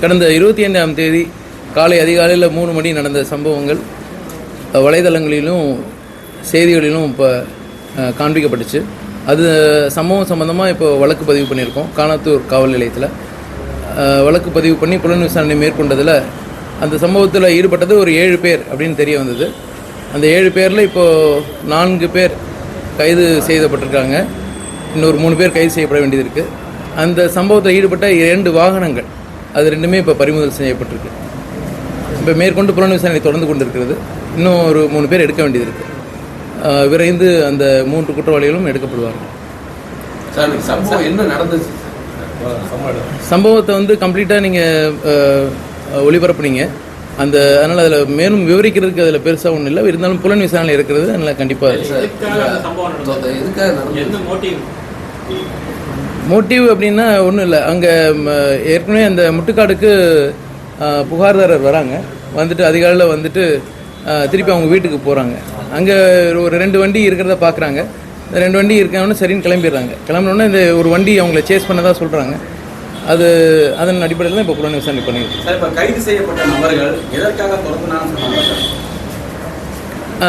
கடந்த 25ஆம் தேதி காலை அதிகாலையில் 3 மணி நடந்த சம்பவங்கள் வலைதளங்களிலும் செய்திகளிலும் இப்போ காண்பிக்கப்பட்டுச்சு. அது சம்பவம் சம்பந்தமாக இப்போ வழக்கு பதிவு பண்ணியிருக்கோம். காணத்தூர் காவல் நிலையத்தில் வழக்கு பதிவு பண்ணி புலன் விசாரணை மேற்கொண்டதில் அந்த சம்பவத்தில் ஈடுபட்டது ஒரு 7 பேர் அப்படின்னு தெரிய வந்தது. அந்த 7 பேரில் இப்போது 4 பேர் கைது செய்யப்பட்டிருக்காங்க. இன்னொரு 3 பேர் கைது செய்யப்பட வேண்டியது இருக்குது. அந்த சம்பவத்தில் ஈடுபட்ட 2 வாகனங்கள் அது 2மே இப்போ பறிமுதல் செய்யப்பட்டிருக்கு. இப்போ மேற்கொண்டு புலன் விசாரணை தொடர்ந்து கொண்டிருக்கிறது. இன்னும் ஒரு 3 பேர் எடுக்க வேண்டியது இருக்குது. விரைந்து அந்த 3 குற்றவாளிகளும் எடுக்கப்படுவார்கள். சம்பவம் என்ன நடந்துச்சு? சம்பவத்தை வந்து கம்ப்ளீட்டாக நீங்கள் ஒளிபரப்புனீங்க. அதனால் அதில் மேலும் விவரிக்கிறதுக்கு அதில் பெருசாக ஒன்றும் இல்லை. இருந்தாலும் புலன் விசாரணை இருக்கிறது. அதனால் கண்டிப்பாக மோட்டிவ் அப்படின்னா ஒன்றும் இல்லை. அங்கே ஏற்கனவே அந்த முட்டுக்காடுக்கு புகார்தாரர் வராங்க. வந்துட்டு அதிகாலையில் வந்துட்டு திருப்பி அவங்க வீட்டுக்கு போகிறாங்க. அங்கே ஒரு 2 வண்டி இருக்கிறத பார்க்குறாங்க. இந்த 2 வண்டி இருக்கவொன்னே சரின்னு கிளம்பிடுறாங்க. கிளம்பினோடனே இந்த ஒரு வண்டி அவங்கள சேஸ் பண்ணதாக சொல்கிறாங்க. அதன் அடிப்படையில் தான் இப்போ புலன் விசாரணை பண்ணியிருக்கோம். சார், இப்போ கைது செய்யப்பட்ட நபர்கள் எதற்காக துரத்துனாங்கன்னு சொன்னாங்க?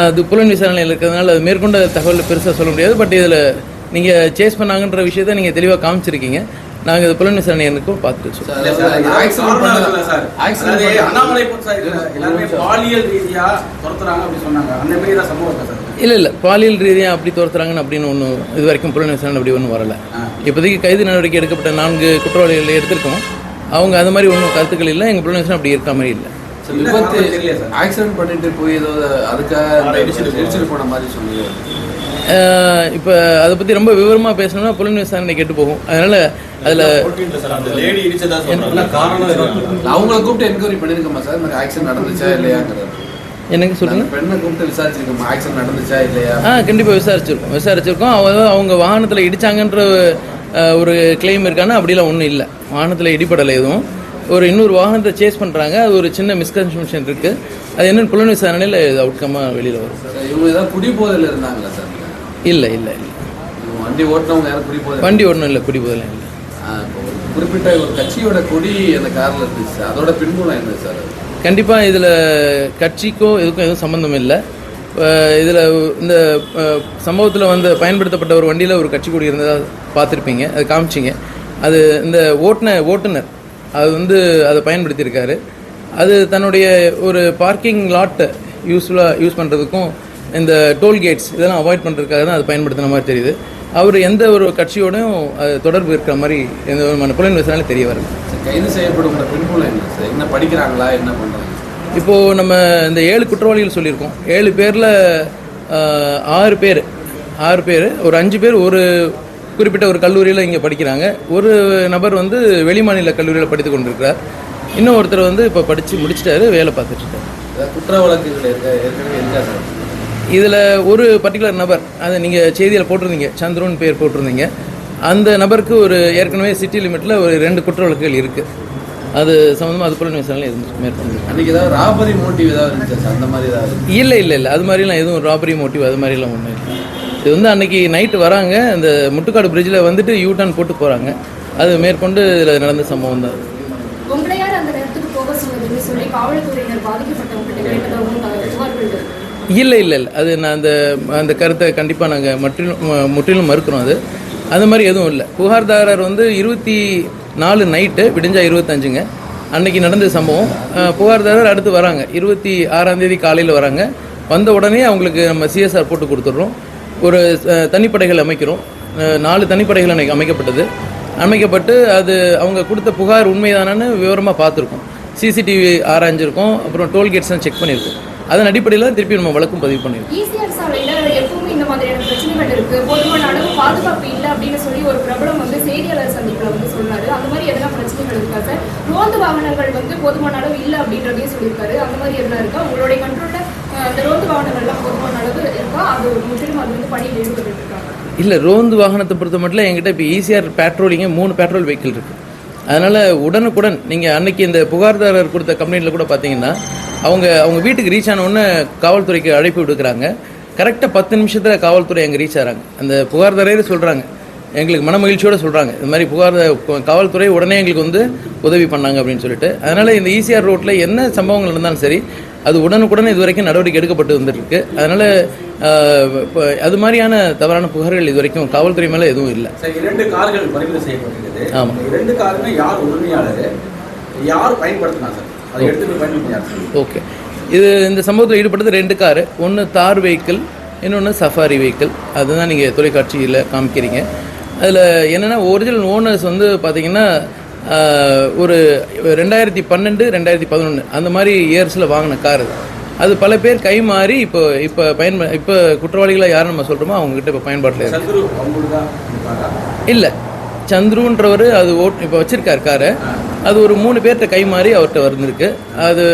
அது புலன் விசாரணையில் இருக்கிறதுனால அது மேற்கொண்ட தகவல் பெருசாக சொல்ல முடியாது. பட் இதில் நீங்கள் சேஸ் பண்ணாங்கன்ற விஷயத்தை நீங்கள் தெளிவாக காமிச்சிருக்கீங்க. நாங்கள் இது புலன் விசாரணை எனக்கும் பார்த்துட்டு சொல்லுவோம். இல்லை பாலியல் ரீதியாக அப்படி துரத்துறாங்கன்னு அப்படின்னு ஒன்றும் இது வரைக்கும் புலன் விசாரணை அப்படி ஒன்றும் வரலை. இப்போதைக்கு கைது நடவடிக்கை எடுக்கப்பட்ட 4 குற்றவாளிகள் எடுத்திருக்கோம். அவங்க அது மாதிரி ஒன்றும் கருத்துக்கள் இல்லை. எங்கள் புலன் விசாரணை அப்படி இருக்க மாதிரி இல்லை. ஆக்சிடென்ட் பண்ணிட்டு போய் ஏதோ அதுக்காக போன மாதிரி சொன்னீங்க. இப்போ அதை பற்றி ரொம்ப விவரமாக பேசணும்னா புலன் விசாரணை கேட்டு போகும். அதனால் அதில் அவங்கள கூப்பிட்டு என்கொயரி பண்ணியிருக்கோமா சார்? இந்த ஆக்சிடென்ட் நடந்துச்சா இல்லையாங்கிறது எனக்கு சொல்லுங்க. பெண்ணை கூப்பிட்டு விசாரிச்சிருக்கோமா ஆக்சிடென்ட் நடந்துச்சா இல்லையா? கண்டிப்பாக விசாரிச்சிருக்கோம். அவங்க வாகனத்தில் இடிச்சாங்கன்ற ஒரு கிளைம் இருக்கானா? அப்படிலாம் ஒன்றும் இல்லை. வாகனத்தில் இடிப்படலை எதுவும். இன்னொரு வாகனத்தை சேஸ் பண்ணுறாங்க. அது ஒரு சின்ன மிஸ்கன்செப்ஷன் இருக்குது. அது என்னென்னு புலன் விசாரணையில் அவுட்கமாக வெளியில் வரும். இவங்க ஏதாவது குடிபோதையில் இருந்தாங்களா சார்? இல்லை வண்டி ஓட்டினவங்க யாரும் குடிபோதை? வண்டி ஓட்டணும் இல்லை, குடிபோதெல்லாம் இல்லை. குறிப்பிட்ட ஒரு கட்சியோட கொடி அந்த காரில் இருந்துச்சு சார். அதோட பின்புலம் என்ன சார்? கண்டிப்பாக இதில் கட்சிக்கோ இதுக்கும் எதுவும் சம்மந்தம் இல்லை. இதில் இந்த சம்பவத்தில் பயன்படுத்தப்பட்ட ஒரு வண்டியில் ஒரு கட்சி கொடி இருந்ததாக பார்த்துருப்பீங்க. அது காமிச்சிங்க. அது இந்த ஓட்டுநர் அது அதை பயன்படுத்தியிருக்காரு. அது தன்னுடைய ஒரு பார்க்கிங் லாட்டை யூஸ் பண்ணுறதுக்கும் இந்த டோல்கேட்ஸ் இதெல்லாம் அவாய்ட் பண்ணுறதுக்காக தான் அது பயன்படுத்தின மாதிரி தெரியுது. அவர் எந்த ஒரு கட்சியோடையும் தொடர்பு இருக்கிற மாதிரி எந்த விதமான புலன் விசாரணை தெரிய வருது. கைது செய்யப்படும் பின்புலம் என்ன சார்? என்ன படிக்கிறாங்களா, என்ன பண்ணுறாங்க? இப்போது நம்ம இந்த 7 குற்றவாளிகள் சொல்லியிருக்கோம். 7 பேரில் 6 பேர் ஒரு 5 பேர் ஒரு குறிப்பிட்ட ஒரு கல்லூரியில் இங்கே படிக்கிறாங்க. ஒரு நபர் வெளிமாநில கல்லூரியில் படித்து கொண்டிருக்கிறார். இன்னும் ஒருத்தர் இப்போ படித்து முடிச்சிட்டாரு, வேலை பார்த்துட்ருக்காரு. குற்ற வழக்குகள் ஏற்கனவே இருக்கா சார்? இதில் ஒரு பர்டிகுலர் நபர், அதை நீங்கள் செய்தியில் போட்டிருந்தீங்க, சந்துருன்னு பேர் போட்டிருந்தீங்க. அந்த நபருக்கு ஏற்கனவே சிட்டி லிமிட்டில் ஒரு 2 குற்ற வழக்குகள் இருக்குது. அது சம்மந்தமாக அது புலன் விசாரணை மேற்கொண்டு. அன்றைக்கி ஏதாவது ராபரி மோட்டிவ் ஏதாவது இருந்துச்சு அந்த மாதிரி ஏதாவது? இல்லை அது மாதிரிலாம் எதுவும் ராபரி மோட்டிவ் அது மாதிரிலாம் ஒன்றும் இல்லை. இது அன்றைக்கி நைட்டு வராங்க. அந்த முட்டுக்காடு பிரிட்ஜில் யூ டர்ன் போட்டு போகிறாங்க. அது மேற்கொண்டு இதில் நடந்த சம்பவம் தான். இல்லை அது நான் அந்த கருத்தை கண்டிப்பாக நாங்கள் முற்றிலும் மறுக்கிறோம். அது மாதிரி எதுவும் இல்லை. புகார்தாரர் 24 நைட்டு விடிஞ்சா 25ங்க அன்றைக்கி நடந்த சம்பவம். புகார்தாரர் அடுத்து வராங்க. 26ஆம் தேதி காலையில் வராங்க. வந்த உடனே அவங்களுக்கு நம்ம சிஎஸ்ஆர் போட்டு கொடுத்துட்றோம். ஒரு தனிப்படைகள் அமைக்கிறோம். 4 தனிப்படைகள் அன்றைக்கி அமைக்கப்பட்டு அது அவங்க கொடுத்த புகார் உண்மைதானு விவரமாக பார்த்துருக்கோம். சிசிடிவி ஆராய்ஞ்சிருக்கோம். அப்புறம் டோல்கேட்ஸ்லாம் செக் பண்ணியிருக்கோம். அதன் அடிப்படையில் திருப்பி நம்ம வழக்கும் பதிவு பண்ணியிருக்கோம். இந்த மாதிரியான பிரச்சனைகள் இருக்கு, போதுமான அளவு பாதுகாப்பு இல்லை அப்படின்னு சொல்லி ஒரு பிரபலம் செய்தியாளர் சந்திப்பில் சொன்னாரு. அந்த மாதிரி எதனா பிரச்சனைகள் இருக்கா சார்? ரோந்து வாகனங்கள் போதுமான அளவு இல்லை அப்படின்றதையும் சொல்லியிருக்காரு. அந்த மாதிரி எதனா இருக்கா? உங்களுடைய கண்ட்ரோல்ல அந்த ரோந்து வாகனங்கள்லாம் போதுமான அளவு இருக்கா? அது முற்றிலும் அது பணியில் ஈடுபட்டு இருக்காங்க? இல்லை, ரோந்து வாகனத்தை பொறுத்த மட்டும் என்கிட்ட இப்போ ஈசிஆர் பேட்ரோலிங்க 3 பேட்ரோல் வெஹிக்கிள் இருக்குது. அதனால் உடனுக்குடன் நீங்கள் அன்றைக்கி இந்த புகார்தாரர் கொடுத்த கம்ப்ளைண்ட்டில் கூட பார்த்தீங்கன்னா அவங்க வீட்டுக்கு ரீச் ஆனவுடனே காவல்துறைக்கு அழைப்பு விடுக்கிறாங்க. கரெக்டாக 10 நிமிஷத்தில் காவல்துறை அங்கே ரீச் ஆகிறாங்க. அந்த புகார்தாரரே சொல்கிறாங்க, எங்களுக்கு மன மகிழ்ச்சியோடு சொல்கிறாங்க. இது மாதிரி புகார் காவல்துறை உடனே எங்களுக்கு வந்து உதவி பண்ணாங்க அப்படின்னு சொல்லிட்டு. அதனால் இந்த ஈசிஆர் ரோட்டில் என்ன சம்பவங்கள் இருந்தாலும் சரி அது உடனுக்குடனே இது வரைக்கும் நடவடிக்கை எடுக்கப்பட்டு வந்துட்டுருக்கு. அதனால் இப்போ அது மாதிரியான தவறான புகார்கள் இது வரைக்கும் காவல்துறை மேலே எதுவும் இல்லை. 2 கார்கள் பறிமுதல் செய்யப்பட்டிருக்குது. ஆமாம். 2 காருமே யார் உரிமையாளர், யார் பயன்படுத்தினா சார், அதை எடுத்துட்டு பயன்படுத்தினார் சார்? ஓகே, இது இந்த சம்பவத்தில் ஈடுபட்டது 2 காரு. ஒன்று தார் வெஹிக்கிள், இன்னொன்று சஃபாரி வெஹிக்கிள். அதுதான் நீங்கள் தொலைக்காட்சியில் காமிக்கிறீங்க. அதில் என்னென்னா ஒரிஜினல் ஓனர்ஸ் வந்து பார்த்திங்கன்னா ஒரு 2012, 2011 அந்த மாதிரி இயர்ஸில் வாங்கின கார் அது பல பேர் கை மாறி இப்போ குற்றவாளிகளாக யாரும் நம்ம சொல்கிறோமோ அவங்ககிட்ட இப்போ பயன்பாட்டில் இல்லை. சந்துருன்றவர் அது இப்போ வச்சுருக்கார் காரை. அது ஒரு 3 பேர்கிட்ட கை மாறி அவர்கிட்ட வந்திருக்கு. அது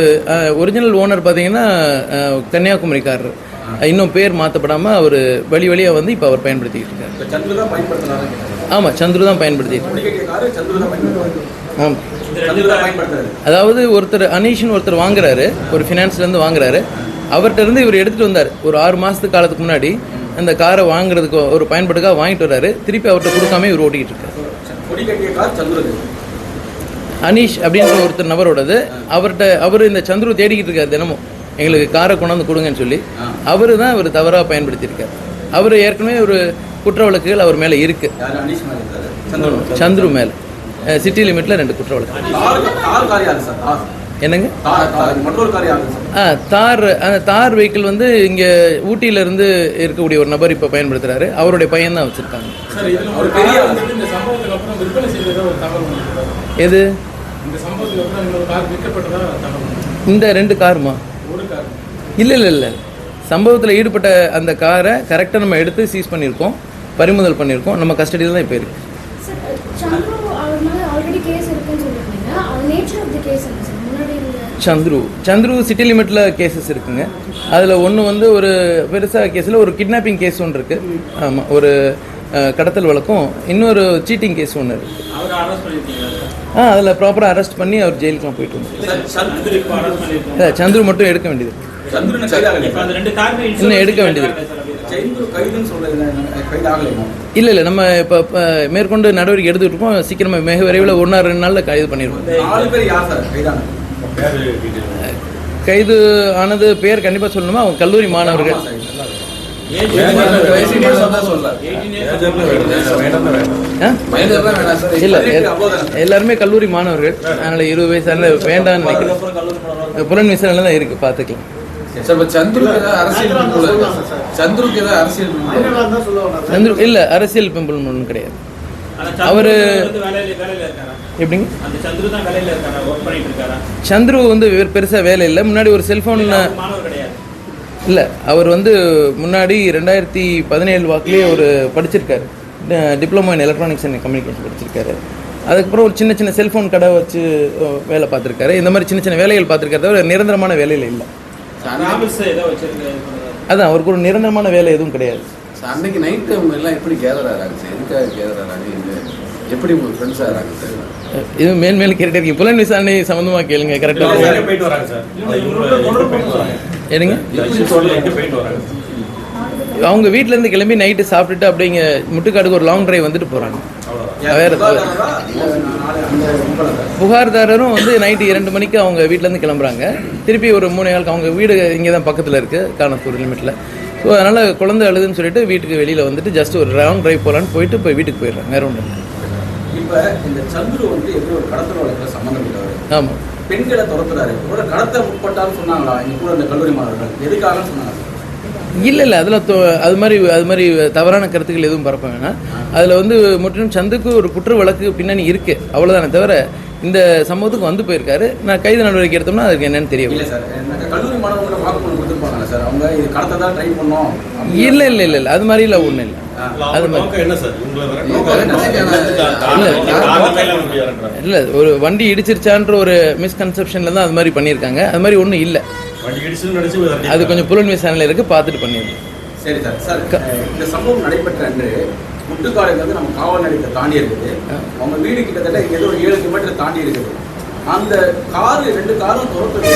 ஒரிஜினல் ஓனர் பார்த்தீங்கன்னா கன்னியாகுமரிக்காரர். இன்னும் பேர் மாற்றப்படாமல் அவர் வழியாக வந்து இப்போ அவர் பயன்படுத்திக்கிட்டு இருக்கார். ஆமாம், சந்துரு தான் பயன்படுத்திட்டு. ஆமாம், அதாவது ஒருத்தர் அனீஷ்னு ஒருத்தர் வாங்குறாரு, ஒரு ஃபினான்ஸ்லேருந்து வாங்குறாரு. அவர்கிட்ட இருந்து இவர் எடுத்துகிட்டு வந்தார் ஒரு 6 மாதத்துக்கு காலத்துக்கு முன்னாடி. அந்த காரை வாங்குறதுக்கு ஒரு பயன்பாட்டுக்காக வாங்கிட்டு வர்றாரு. திருப்பி அவர்கிட்ட கொடுக்காம இவர் ஓட்டிக்கிட்டு இருக்காரு. அனீஷ் அப்படின்ற ஒருத்தர் நபரோடது. அவர் இந்த சந்துரு தேடிக்கிட்டு இருக்காரு தினமும், எங்களுக்கு காரை கொண்டாந்து கொடுங்கன்னு சொல்லி. அவர் தான் இவர் தவறாக பயன்படுத்தியிருக்கார். அவர் ஏற்கனவே ஒரு குற்ற வழக்குகள் அவர் மேலே இருக்கு. சந்துரு மேலே சிட்டி லிமிட்ல 2 குற்ற வழக்கு. என்னங்க தார் வெஹிக்கிள் வந்து இங்கே ஊட்டியிலேருந்து இருக்கக்கூடிய ஒரு நபர் இப்போ பயன்படுத்துகிறாரு. அவருடைய பையன் தான் வச்சுருக்காங்க. எது இந்த 2 காருமா? இல்லை, சம்பவத்தில் ஈடுபட்ட அந்த காரை கரெக்டாக நம்ம எடுத்து சீஸ் பண்ணியிருக்கோம், பறிமுதல் பண்ணியிருக்கோம். நம்ம கஸ்டடியில் தான் இப்போ இருக்குது. சந்துரு சிட்டி லிமிட்டில் கேசஸ் இருக்குங்க. அதில் ஒன்று வந்து ஒரு பெருசாக கேஸில் ஒரு கிட்னாப்பிங் கேஸ் ஒன்று இருக்குது. ஆமாம், ஒரு கடத்தல் வழக்கம், இன்னொரு சீட்டிங் கேஸ் ஒன்று இருக்குது. அதில் ப்ராப்பராக அரெஸ்ட் பண்ணி அவர் ஜெயிலுக்குலாம் போயிட்டு வந்தார். சந்துரு மட்டும் எடுக்க வேண்டியது, இன்னும் எடுக்க வேண்டியது. இல்லை, நம்ம இப்போ மேற்கொண்டு நடவடிக்கை எடுத்துக்கிட்டு இருக்கோம். சீக்கிரமாக மிக விரைவில் 1-2 நாளில் கைது பண்ணிடுவோம். கைது ஆனது பேர் கண்டிப்பாக சொல்லணுமா? அவங்க கல்லூரி மாணவர்கள். இல்லை, எல்லாருமே கல்லூரி மாணவர்கள். அதனால் 20 வயசு வேண்டாம்னு நினைக்கிறேன். புலன் விசாரணை தான் இருக்குது, பார்த்துக்கலாம். சந்துரு இல்லை, அரசியல் பிம்பல் ஒன்றும் கிடையாது. அவரு எப்படிங்க? சந்துரு வந்து பெருசாக வேலை இல்லை. முன்னாடி ஒரு செல்ஃபோன் இல்லை, அவர் வந்து முன்னாடி 2017 வாக்கிலேயே ஒரு படிச்சிருக்காரு, diploma in electronics and communication படிச்சிருக்காரு. அதுக்கப்புறம் ஒரு சின்ன செல்ஃபோன் கடை வச்சு வேலை பார்த்துருக்காரு. இந்த மாதிரி சின்ன வேலைகள் பார்த்துருக்காரு, தவிர நிரந்தரமான வேலையில் இல்லை. அதான் அவருக்கு ஒரு நிரந்தரமான வேலை எதுவும் கிடையாது. அன்னைக்கு நைட்டு அவங்க எல்லாம் எப்படி கேதர் ஆகிறாங்க சார்? எதுக்காக கேதர் ஆகிறாங்க? எப்படி உங்களுக்கு ஃப்ரெண்ட்ஸ் ஆகிறாங்க சார்? இது மேல் கேட்டுட்டே இருக்கீங்க. புலன் விசாரணை சம்மந்தமாக கேளுங்க. கரெக்டாக என்னங்க? அவங்க வீட்டிலேருந்து கிளம்பி நைட்டு சாப்பிட்டுட்டு அப்படிங்க முட்டுக்காடுக்கு ஒரு லாங் டிரைவ் வந்துட்டு போகிறாங்க. வேறு புகார்தாரரும் வந்து நைட்டு 2 மணிக்கு அவங்க வீட்டிலேருந்து கிளம்புறாங்க. திருப்பி ஒரு 3 நாளுக்கு அவங்க வீடு இங்கே தான் பக்கத்தில் இருக்குது, காணத்தூர் லிமிட்டில். ஸோ அதனால் குழந்தை அழுதுன்னு சொல்லிட்டு வீட்டுக்கு வெளியில் வந்துட்டு ஜஸ்ட் ஒரு லாங் டிரைவ் போகலான்னு போயிட்டு இப்போ வீட்டுக்கு போயிடுறாங்க. வேறு ஒன்றும் இல்லை. இப்போ இந்த சந்துரு வந்து எப்படி ஒரு கடத்தல் வழக்கில் சம்மந்தப்பட்டவர்? ஆமாம், பெண்களை துரத்துறாரு. ஒரு கடத்த முற்பட்டாலும் சொன்னாங்களா இங்கே கூட இந்த கல்லூரி மாணவர்கள்? எதுக்காக சொன்னாங்க? இல்லை, அதில் அது மாதிரி தவறான கருத்துக்கள் எதுவும் பரப்ப வேணாம். அதில் வந்து முற்றிலும் சந்துக்கு ஒரு குற்ற வழக்கு பின்னணி இருக்குது, அவ்வளோதானே தவிர இந்த சம்பவத்துக்கு வந்து போயிருக்காரு. நான் கைது நடவடிக்கை எடுத்தோம்னா அதுக்கு என்னன்னு தெரியும். இல்லை சார், கல்லூரி மாணவர்களை வாக்குமூலம் கொடுத்துருப்பாங்க சார். அவங்க இது கடத்த தான் ட்ரை பண்ணோம். இல்லை, அது மாதிரிலாம் ஒன்றும் இல்லை. அது மாதிரி இல்லை, ஒரு வண்டி இடிச்சிருச்சான்ற ஒரு மிஸ்கன்செப்ஷனில் தான் அது மாதிரி பண்ணியிருக்காங்க. அது மாதிரி ஒன்றும் இல்லை. அது கொஞ்சம் புலன் விசாரணையில் இருக்குது, பார்த்துட்டு பண்ணிடலாம். சரி சார். சார், இந்த சம்பவம் நடைபெற்ற அன்று முட்டுக்காடுக்கு வந்து நம்ம காவல் நிலையத்தை தாண்டி இருக்குது. அவங்க வீடு கிட்டத்தட்ட இங்கே ஒரு 7 கிலோமீட்டர் தாண்டி இருக்குது. அந்த காரு 2 காரும் துரத்துறது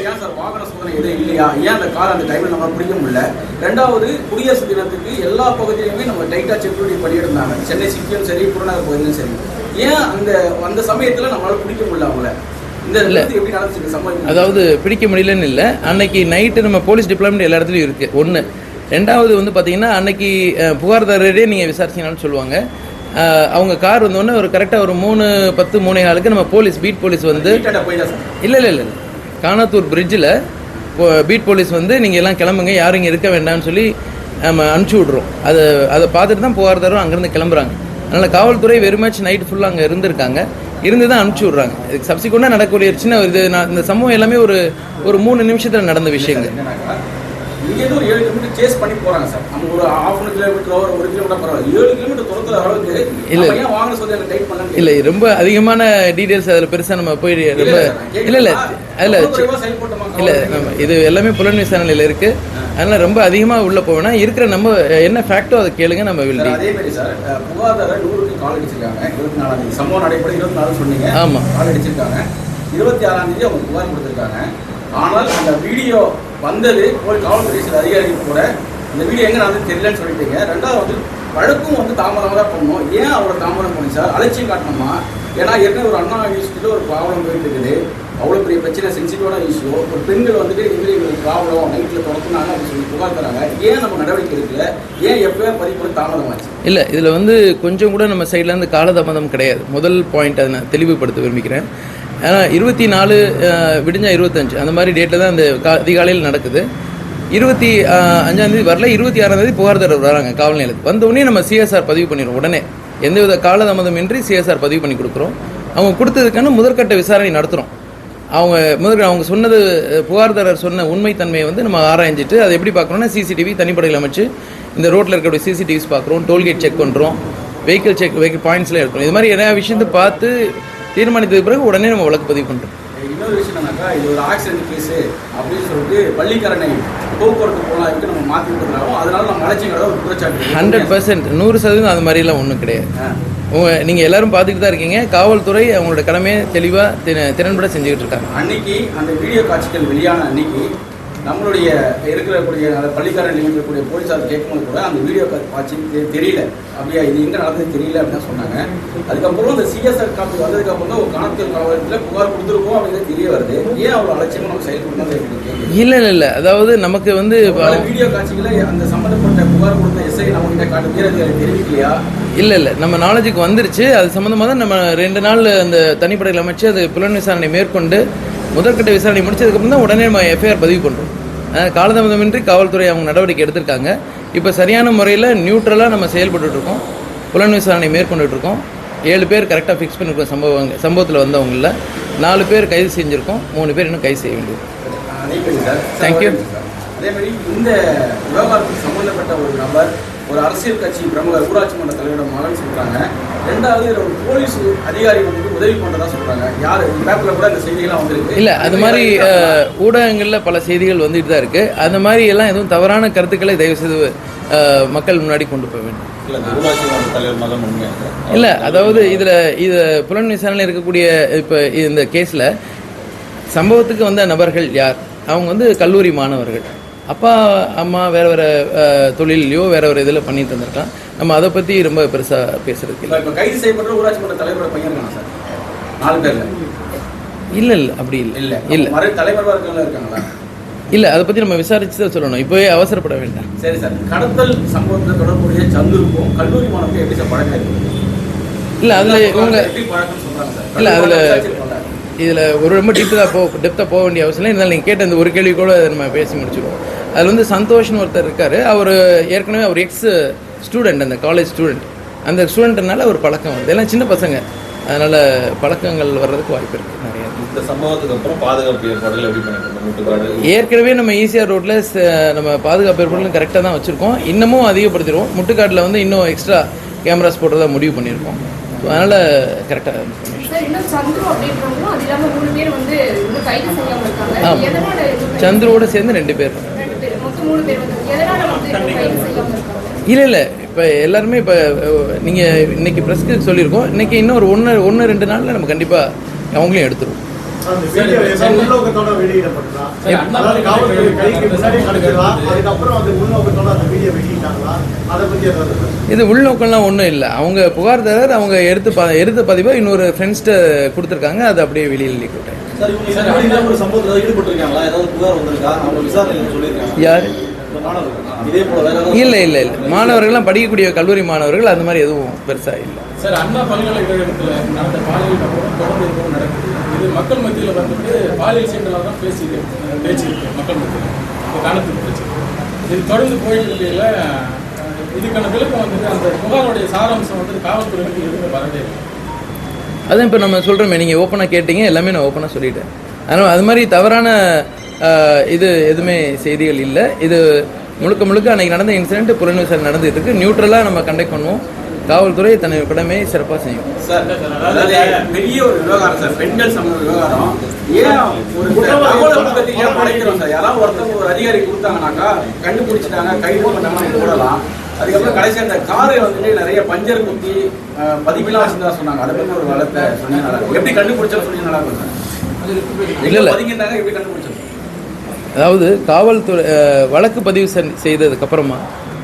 ஏன் சார் வாகன சோதனை எதுவும் இல்லையா? ஏன் அந்த கார் அந்த டைமில் நம்ம பிடிக்க முடியல? ரெண்டாவது, குடியரசு தினத்துக்கு எல்லா பகுதியிலுமே நம்ம டைட்டாக செக்யூரிட்டி பண்ணியிருந்தாங்க. சென்னை சிட்டியும் சரி, புறநகர் பகுதியிலும் சரி. ஏன் அந்த சமயத்தில் நம்மளால பிடிக்க முடியல அவங்கள? எப்படி நடந்துச்சு சம்பவம்? அதாவது பிடிக்க முடியலன்னு இல்லை, அன்னைக்கு நைட்டு நம்ம போலீஸ் டிப்ளாய்மெண்ட் எல்லா இடத்துலையும் இருக்குது. ஒன்று. ரெண்டாவது வந்து பார்த்தீங்கன்னா, அன்னைக்கு புகார்தாரரே நீங்கள் விசாரிச்சிங்கன்னு சொல்லுவாங்க. அவங்க கார் வந்தோடனே ஒரு கரெக்டாக ஒரு 3:10 3:15 நம்ம போலீஸ் பீட் போலீஸ் வந்து இல்லை காணத்தூர் பிரிட்ஜில் பீட் போலீஸ் வந்து நீங்கள் எல்லாம் கிளம்புங்க, யாரும் இங்கே இருக்க வேண்டாம்னு சொல்லி நம்ம அனுப்பிச்சி விட்றோம். அதை பார்த்துட்டு தான் புகார்தாரம் அங்கேருந்து கிளம்புறாங்க. அதனால் காவல்துறை வெறுமேட்ச் நைட்டு ஃபுல்லாக அங்கே இருந்து தான் அனுப்பிச்சி விட்றாங்க. இதுக்கு சப்சிக்வெண்ட்டாக நடக்கக்கூடிய சின்ன இந்த சம்பவம் எல்லாமே ஒரு 3 நிமிஷத்தில் நடந்த விஷயங்கள். இங்கேருந்து ஒரு 7 கிலோமீட்டர் சேஸ் பண்ணி போறாங்க சார். நம்ம ஒரு 1/2 கிலோமீட்டர் ஒரு 1 கிலோமீட்டர் பரவாயில்ல, 7 கிலோமீட்டர் துரத்துற அளவுக்கு ஏன் வாகன சோதனை டைட் பண்ணலாம்? இல்லை, ரொம்ப அதிகமான டீடைல்ஸ் அதில் பெருசாக நம்ம போய் ரொம்ப இல்லை இது எல்லாமே புலன் விசாரணையில் இருக்கு. அதனால ரொம்ப அதிகமாக உள்ள போவேன்னா இருக்கிற நம்ம என்ன ஃபேக்டோ அதை கேளுங்க, நம்ம வில். அதே மாதிரி சார், புகார்தார 100க்கு கால் அடிச்சிருக்காங்க. 24ஆம் தேதி சம்பவம் நடைபெற 24 சொன்னீங்க. ஆமாம், கால் அடிச்சிருக்காங்க. 26ஆம் தேதி அவங்க புகார் கொடுத்துருக்காங்க. ஆனால் அந்த வீடியோ வந்தது ஒரு காவல்துறை சில அதிகாரிகள் கூட இந்த வீடியோ எங்கே நடந்து தெரியலன்னு சொல்லிட்டீங்க. ரெண்டாவது, வழக்கும் வந்து தாமதமாக தான் பண்ணணும். ஏன் அவரை தாமதம் பண்ணி சார்? அலட்சியம் காட்டணுமா? ஏன்னா ஏற்கனவே ஒரு அண்ணா யூனிவர்சிட்டியில் ஒரு ப்ராப்ளம் போயிட்டு இருக்குது. அவ்வளோ பெரிய பிரச்சனை, சென்சிட்டிவான இஷ்யூ. ஒரு பெண்கள் வந்துட்டு எங்களுக்கு ப்ராப்ளம் நைட்டில் தொடர்த்துனாங்க அப்படின்னு சொல்லி புகார் தராங்க. ஏன் நம்ம நடவடிக்கை எடுக்கல? ஏன் எப்போயும் பதிவு தாமதமாச்சு? இல்லை, இதில் வந்து கொஞ்சம் கூட நம்ம சைட்லேருந்து காலதாமதம் கிடையாது. முதல் பாயிண்ட் அதை நான் தெளிவுபடுத்த விரும்புகிறேன். ஏன்னா 24 விடிஞ்சா 25 அந்த மாதிரி டேட்டில் தான் அந்த அதிகாலையில் நடக்குது. 25ஆம் தேதி வரல, 26ஆம் தேதி புகார்தாரர் வராங்க காவல் நிலையத்துக்கு. வந்தவுடனே நம்ம சிஎஸ்ஆர் பதிவு பண்ணிடுவோம். உடனே எந்தவித காலதாமதம் இன்றி சிஎஸ்ஆர் பதிவு பண்ணி கொடுக்குறோம். அவங்க கொடுத்ததுக்கான முதற்கட்ட விசாரணை நடத்துகிறோம். அவங்க சொன்னது, புகார்தாரர் சொன்ன உண்மைத்தன்மையை வந்து நம்ம ஆராய்ஞ்சிட்டு அதை எப்படி பார்க்குறோம்னா, சிசிடிவி தனிப்படையில் அமைச்சு இந்த ரோட்டில் இருக்கக்கூடிய சிசிடிவிஸ் பார்க்குறோம், டோல்கேட் செக் பண்ணுறோம், வெஹிக்கிள் பாயிண்ட்ஸ்லாம் எடுக்கிறோம். இது மாதிரி நிறையா விஷயத்தை பார்த்து தீர்மானித்ததுக்கு பிறகு உடனே நம்ம வழக்கு பதிவு பண்ணுறோம். இன்னொரு விஷயம் என்னன்னாக்கா, இது ஒரு ஆக்சிடென்ட் கேஸ் அப்படின்னு சொல்லிட்டு பள்ளிக்கரணை போக்குவரத்து போனாக்கு நம்ம மாற்றி விட்டுருந்தாலும் அதனால நம்ம அலட்சியங்கிறத ஒரு குற்றச்சாட்டு. 100% 100% அது மாதிரிலாம் ஒன்றும் கிடையாது. நீங்கள் எல்லாரும் பார்த்துக்கிட்டு தான் இருக்கீங்க. காவல்துறை அவங்களோட கடமையை தெளிவாக திறன்பட செஞ்சுக்கிட்டு இருக்காங்க. அன்னைக்கு அந்த வீடியோ காட்சிகள் வெளியான அன்னைக்கு நம்மளுடைய இருக்கக்கூடிய அந்த பள்ளிக்காரன் இருக்கக்கூடிய போலீஸார் கேட்கும்போது கூட அந்த வீடியோ காட்சி தெரியல, அப்படியா இது எங்கே நடந்தது தெரியல அப்படின்னு சொன்னாங்க. அதுக்கப்புறம் அந்த சிஎஸ்ஆர் காப்பி வந்ததுக்கப்புறம் தான் ஒரு காணத்தூர் காவலத்தில் புகார் கொடுத்துருக்கோம் அப்படிங்கிறது தெரிய வருது. ஏன் அவ்வளோ அலட்சியமாக நம்ம செயல்படுத்தணும்? இல்லை, அதாவது நமக்கு வந்து வீடியோ காட்சிகளை அந்த சம்மந்தப்பட்ட புகார் கொடுத்த எஸ்ஐ நம்மகிட்ட காட்டு தெரிவிக்கலையா? இல்லை, நம்ம நாலேஜுக்கு வந்துருச்சு. அது சம்மந்தமாக தான் நம்ம 2 நாள் அந்த தனிப்படையில் அமைச்சு அது புலன் விசாரணை மேற்கொண்டு முதற்கட்ட விசாரணை முடிச்சதுக்கப்புறம் தான் உடனே நம்ம எஃப்ஐஆர் பதிவு பண்ணுறோம். காலதாமதமின்றி காவல்துறை அவங்க நடவடிக்கை எடுத்திருக்காங்க. இப்போ சரியான முறையில் நியூட்ரலாக நம்ம செயல்பட்டுருக்கோம். புலன் விசாரணை மேற்கொண்டுட்ருக்கோம். 7 பேர் கரெக்டாக ஃபிக்ஸ் பண்ணியிருக்கோம். சம்பவத்தில் வந்தவங்களில் 4 பேர் கைது செஞ்சுருக்கோம். 3 பேர் இன்னும் கைது செய்ய வேண்டியது. தேங்க்யூ. அதேமாதிரி இந்த விவகாரத்துக்கு சம்மந்தப்பட்ட ஒரு நபர் ஒரு அரசியல் கட்சி பிரமுகர் ஊராட்சி மன்ற தலைவரோட மகன் சொல்கிறாங்க. ரெண்டாவது ஒரு போலீஸ் அதிகாரி வந்து உதவி பண்ணுறதா சொல்கிறாங்க. யார் பேப்பரில் கூட இந்த செய்திகள்லாம் வந்துருக்கு. இல்லை, அது மாதிரி ஊடகங்களில் பல செய்திகள் வந்துட்டு தான் இருக்குது. அந்த மாதிரி எல்லாம் எதுவும் தவறான கருத்துக்களை தயவுசெய்து மக்கள் முன்னாடி கொண்டு போக வேண்டும். இல்லை, அதாவது இதில் புலன் விசாரணையில் இருக்கக்கூடிய இப்போ இந்த கேஸில் சம்பவத்துக்கு வந்த நபர்கள் யார்? அவங்க வந்து கல்லூரி மாணவர்கள். அப்பா அம்மா வேறு தொழிலையோ வேறு இதில் பண்ணிட்டு இருந்திருக்கலாம். நம்ம அதை பற்றி ரொம்ப பெருசாக பேசுறதுக்கு இல்லை. இப்போ கைது செய்யப்பட்ட ஊராட்சி மன்ற தலைவரோட பையன் சார் 4 பேரில் இல்லை அப்படி இல்லை தலைவராக இருக்காங்களா? இல்லை, அதை பற்றி நம்ம விசாரிச்சு தான் சொல்லணும். இப்போவே அவசரப்பட வேண்டாம். சரி சார், கடத்தல் சம்பவத்தில் தொடர்புடைய சந்துருக்கும் கல்லூரி மாணவர்கள் எப்படி சார் பழக்கம் இருக்குது? இல்லை, அதில் இவங்க இல்லை அதில் இதில் ரொம்ப டெப்த்தாக போக வேண்டிய அவசியம் இல்லை. இருந்தாலும் நீங்கள் கேட்ட இந்த ஒரு கேள்வி கூட நம்ம பேசி முடிச்சுருவோம். அதில் வந்து சந்தோஷ்னு ஒருத்தர் இருக்கார். அவர் ஏற்கனவே அவர் எக்ஸ் ஸ்டூடெண்ட், அந்த காலேஜ் ஸ்டூடெண்ட். அந்த ஸ்டூடெண்ட்னால ஒரு பழக்கம் வருது. எல்லாம் சின்ன பசங்க, அதனால் பழக்கங்கள் வர்றதுக்கு வாய்ப்பு இருக்குது நிறைய. இந்த சம்பவத்துக்கு அப்புறம் பாதுகாப்பு ஏற்பாடுகள் எப்படி பண்ணிருக்கோம்? ஏற்கனவே நம்ம ஈசிஆர் ரோட்டில் நம்ம பாதுகாப்பு ஏற்பாடுகளும் கரெக்டாக தான் வச்சுருக்கோம். இன்னமும் அதிகப்படுத்திடுவோம். முட்டுக்காட்டில் வந்து இன்னும் எக்ஸ்ட்ரா கேமராஸ் போடுறதா முடிவு பண்ணியிருக்கோம். அதனால் கரெக்டாக சந்துருவோட சேர்ந்து 2 பேர். இல்லை, இப்போ எல்லாருமே இப்போ நீங்கள் இன்னைக்கு ப்ரெஸ்க்கு சொல்லியிருக்கோம். இன்றைக்கி இன்னும் ஒரு 1-2 நாளில் நம்ம கண்டிப்பாக அவங்களையும் எடுத்துருவோம். அந்த வீடியோ உள்நோக்கத்தோட வெளியிடப்பட்டதா? அதாவது காவல்துறை கைக்கு முன்னாடி நடக்குதா, அதுக்கப்புறம் அந்த உள்நோக்கத்தோட அந்த வீடியோ வெளியிட்டாங்களா, அதை பத்தி ஏதாவது? இது உள்நோக்கம்லாம் ஒன்றும் இல்லை. அவங்க புகார்தாரர் அவங்க எடுத்த பதிவை இன்னொரு ஃப்ரெண்ட்ஸ்கிட்ட கொடுத்துருக்காங்க, அது அப்படியே வெளியில் லீக் விட்டாங்க. சார் இவங்க ஒரு சம்பவத்தில் ஈடுபட்டிருக்காங்களா? ஏதாவது புகார் வந்திருக்கா? அவங்க விசாரணை சொல்லியிருக்காங்க. யார்? இதே போல இல்லை இல்லை இல்லை, மாணவர்கள்லாம் படிக்கக்கூடிய கல்லூரி மாணவர்கள், அந்த மாதிரி எதுவும் பெருசாக இல்லை. சார், அண்ணா பல்கலைக்கழகத்தில் நடந்த பாலியல் சம்பவம் தொடர்ந்து இதுவும் நடக்குது. இது மக்கள் மத்தியில் வந்துட்டு பாலியல் சீண்டலாக தான் பேச்சு இருக்கு மக்கள் மத்தியில். இப்போ காணத்துக்கு பிரச்சனை இது தொடர்ந்து போயிட்டு இருக்கையில் இதுக்கான விளக்கம் வந்துட்டு அந்த புகாருடைய சாராம்சம் வந்துட்டு காவல்துறைக்கு எதுவுமே வரவே இல்லை. அதான் இப்போ நம்ம சொல்கிறோமே, நீங்கள் ஓப்பனாக கேட்டீங்க, எல்லாமே நான் ஓப்பனாக சொல்லிட்டேன். அதனால் அது மாதிரி தவறான இது எதுவுமே செய்திகள் இல்லை. இது முழுக்க அன்றைக்கி நடந்த இன்சிடென்ட் புலன் விசாரணை நடந்துகிட்டு இருக்கு. நியூட்ரலாக நம்ம கண்டக்ட் பண்ணுவோம். காவல்துறை தன்னை கடமையை சிறப்பாக செய்யும். சார், அதாவது பெரிய ஒரு விவகாரம் சார், பெண்கள் சம்பந்த விவகாரம். ஏன் ஒரு தகவலை பற்றி ஏன் படைக்கிறோம் சார்? யாராவது ஒருத்தவங்க ஒரு அதிகாரி கொடுத்தாங்கனாக்கா கண்டுபிடிச்சிட்டாங்க, கைது பண்ணாங்கன்னு போடலாம். அதுக்கப்புறம் கடைசி அந்த காரை வந்துட்டு நிறைய பஞ்சர் குத்தி பதிவுலாம் வச்சுருந்தா சொன்னாங்க. அதை பற்றி ஒரு வளத்தை சொன்னீங்க, எப்படி கண்டுபிடிச்சா சொன்னீங்க நல்லா இருக்கும் சார். இல்லை பதிங்கிட்டாங்க, எப்படி கண்டுபிடிச்சோம்? அதாவது காவல்துறை வழக்கு பதிவு செய்ததுக்கப்புறமா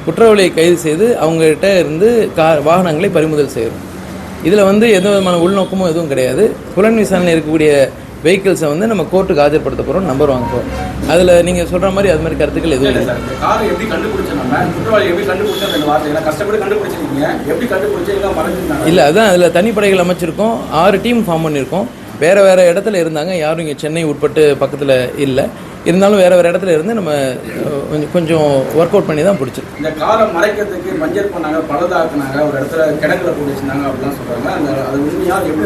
குற்றவாளியை கைது செய்து அவங்ககிட்ட இருந்து வாகனங்களை பறிமுதல் செய்யணும். இதில் வந்து எந்த விதமான உள்நோக்கமும் எதுவும் கிடையாது. புலன் விசாரணை இருக்கக்கூடிய வெஹிக்கிள்ஸை வந்து நம்ம கோர்ட்டுக்கு ஆஜர்படுத்த போகிறோம், நம்பர் வாங்க போகிறோம். அதில் நீங்கள் சொல்கிற மாதிரி அது மாதிரி கருத்துக்கள் எதுவும் இல்லை. காரை எப்படி கண்டுபிடிச்சோம்? நம்ம குற்றவாளி எப்படி கண்டுபிடிச்சோம்? அந்த வார்த்தைகளை கஷ்டப்பட்டு கண்டுபிடிச்சிருக்கீங்க, எப்படி கண்டுபிடிச்சீங்க மறைஞ்சிருந்தாங்க? இல்லை, அதான் அதில் தனிப்படைகள் அமைச்சிருக்கோம், 6 டீம் ஃபார்ம் பண்ணியிருக்கோம். வேறு இடத்துல இருந்தாங்க, யாரும் இங்கே சென்னை உட்பட்டு பக்கத்தில் இல்லை. இருந்தாலும் வேறு இடத்துல இருந்து நம்ம கொஞ்சம் ஒர்க் அவுட் பண்ணி தான் பிடிச்சிருக்கோம். இந்த காரை மறைக்கிறதுக்கு பஞ்சர் பண்ணாங்க, பழுதாக்குனாங்க, ஒரு இடத்துல கிடங்குல போட்டு வச்சுருந்தாங்க அப்படிலாம் சொல்கிறாங்க. அது உண்மையாக எப்படி?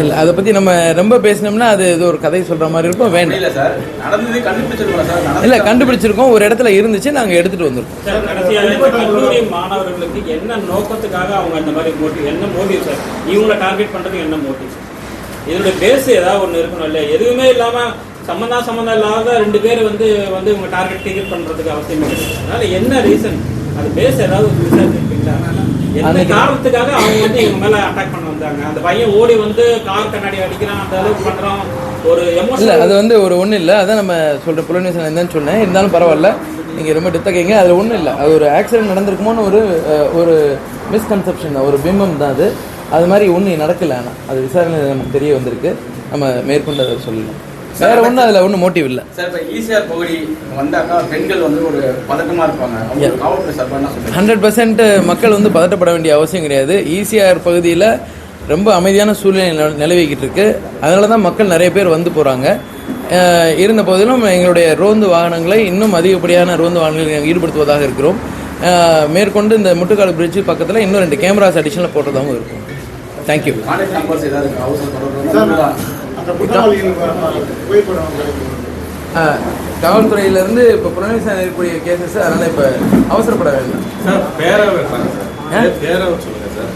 இல்லை, அதை பற்றி நம்ம ரொம்ப பேசினோம்னா அது இது ஒரு கதை சொல்கிற மாதிரி இருக்கும். வேணும். இல்லை சார், நடந்தது கண்டுபிடிச்சிருக்கோம் சார். இல்லை, கண்டுபிடிச்சிருக்கோம். ஒரு இடத்துல இருந்துச்சு, நாங்கள் எடுத்துகிட்டு வந்திருக்கோம். கல்லூரி மாணவர்களுக்கு என்ன நோக்கத்துக்காக அவங்க அந்த மாதிரி மோட்டிவ், என்ன மோட்டிவ் சார்? இவங்களை டார்கெட் பண்ணுறதுக்கு என்ன மோட்டிவ்? இதோட பேஸ் ஏதாவது ஒன்று இருக்கணும் இல்லையா? எதுவுமே இல்லாமல் சம்மந்தம் இல்லாத 2 பேர் வந்து இவங்க டார்கெட் டிக்கெட் பண்ணுறதுக்கு அவசியம் இல்லை. அதனால என்ன ரீசன், அது பேஸ் ஏதாவது விசாரிச்சிருக்கீங்களா? என்ன காரணத்துக்காக அவங்க வந்து இவங்க மேலே அட்டாக் பண்ண வந்தாங்க? அந்த பையன் ஓடி வந்து கார் கண்ணாடி அடிக்கிறான், அந்த அளவுக்கு பண்ணுறோம், ஒரு எமோஷன். இல்லை, அது வந்து ஒரு ஒன்றும் இல்லை. அதான் நம்ம சொல்கிற புலன் விசாரணை என்னன்னு சொன்னேன். இருந்தாலும் பரவாயில்ல, நீங்கள் ரொம்ப டித்தகைங்க. அது ஒன்றும் இல்லை. அது ஒரு ஆக்சிடென்ட் நடந்திருக்குமோன்னு ஒரு மிஸ்கன்செப்ஷன் தான், ஒரு பிம்பம் தான் அது. அது மாதிரி ஒன்றும் நடக்கலை. ஆனால் அது விசாரணை நமக்கு தெரிய வந்திருக்கு. நம்ம மேற்கொண்டு அதை சொல்லலாம். வேறு ஒன்றும் அதில் ஒன்றும் மோட்டிவ் இல்லை சார். இப்போ ஈசிஆர் பகுதி வந்தாக்கா பெண்கள் வந்து ஒரு பதட்டமாக இருப்பாங்க. 100% மக்கள் வந்து பதட்டப்பட வேண்டிய அவசியம் கிடையாது. ஈசிஆர் பகுதியில் ரொம்ப அமைதியான சூழ்நிலை நிலவிக்கிட்டு இருக்கு. அதனால தான் மக்கள் நிறைய பேர் வந்து போகிறாங்க. இருந்த போதிலும் எங்களுடைய ரோந்து வாகனங்களை இன்னும் அதிகப்படியான ரோந்து வாகனங்களை ஈடுபடுத்துவதாக இருக்கிறோம். மேற்கொண்டு இந்த முட்டுக்காடு பிரிட்ஜ் பக்கத்தில் இன்னும் 2 கேமராஸ் அடிஷனில் போட்டதாகவும் இருக்கும். தேங்க்யூ. காவல்துறையிலேருந்து இப்போ புலன் விசாரணை இருக்கக்கூடிய கேசஸ், அதனால் இப்போ அவசரப்பட வேண்டாம் சார். பேரை வைப்பாங்க சார், பேரை சொல்லுங்கள் சார்.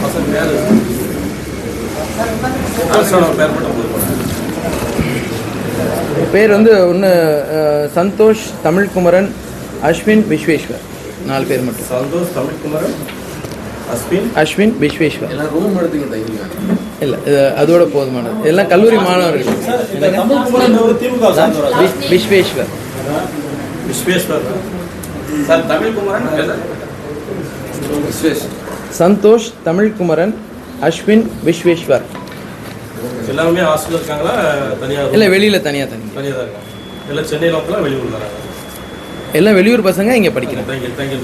பசங்க பேர் பேர் மட்டும் பேர் வந்து ஒன்று சந்தோஷ் தமிழ்குமரன், அஸ்வின் விஸ்வேஸ்வர். 4 பேர் மட்டும். சந்தோஷ் தமிழ்குமரன், அஸ்வின் விஸ்வேஸ்வர். எல்லாம் ரூம் எடுத்துக்கிட்ட இல்லை, அதோட போதுமானது. எல்லாம் கல்லூரி மாணவர்கள். விஸ்வேஸ்வர் சார். தமிழ்குமரன், சந்தோஷ் தமிழ்குமரன், அஸ்வின் விஸ்வேஸ்வர். எல்லாமே ஹாஸ்டல் இருக்காங்களா? தனியாக இல்லை, வெளியில் தனியாக தான் இருக்காங்க. எல்லாம் சென்னை லோக்கலாக வெளியூர் வராங்க. எல்லாம் வெளியூர் பசங்க இங்கே படிக்கிறாங்க. தேங்க்யூ.